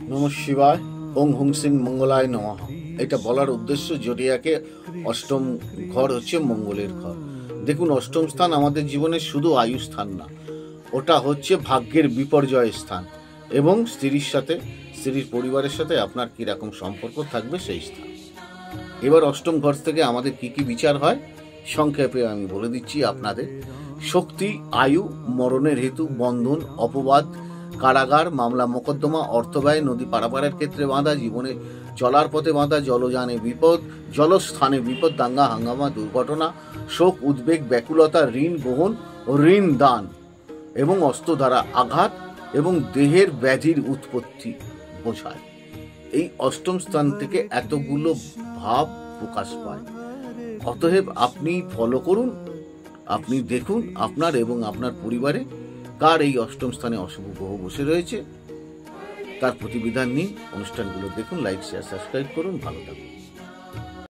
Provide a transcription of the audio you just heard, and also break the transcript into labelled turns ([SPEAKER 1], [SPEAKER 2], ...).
[SPEAKER 1] নমঃ শিবায়। ওং হুং সিং মঙ্গলায় নমঃ। এটা বলার উদ্দেশ্য, জোডিয়াকে অষ্টম ঘর হচ্ছে মঙ্গলের ঘর। দেখুন, অষ্টম স্থান আমাদের জীবনের শুধু আয়ু স্থান না, ওটা হচ্ছে ভাগ্যের বিপর্যয় স্থান এবং স্ত্রীর পরিবারের সাথে আপনার কিরকম সম্পর্ক থাকবে সেই স্থান। এবার অষ্টম ঘর থেকে আমাদের কি কি বিচার হয় সংক্ষেপে আমি বলে দিচ্ছি আপনাদের। শক্তি, আয়ু, মরণের হেতু, বন্ধন, অপবাদ, কারাগার, মামলা মোকদ্দমা, অর্থব্যয়, নদী পারাপারের ক্ষেত্রে বাধা, জীবনে চলার পথে বাধা, জলযানে বিপদ, জলস্থানে বিপদ, দাঙ্গা হাঙ্গামা, দুর্ঘটনা, শোক, উদ্বেগ, ব্যাকুলতা, ঋণ গ্রহণ ও ঋণ দান এবং অস্ত্র দ্বারা আঘাত এবং দেহের ব্যাধির উৎপত্তি বোঝায়। এই অষ্টম স্থান থেকে এতগুলো ভাব প্রকাশ পায়। অতএব আপনি ফলো করুন, আপনি দেখুন আপনার এবং আপনার পরিবারে কার এই অষ্টম স্থানে অশুভ গ্রহ বসে রয়েছে, তার প্রতিবিধান নিন। অনুষ্ঠানগুলো দেখুন, লাইক, শেয়ার, সাবস্ক্রাইব করুন। ভালো থাকুন।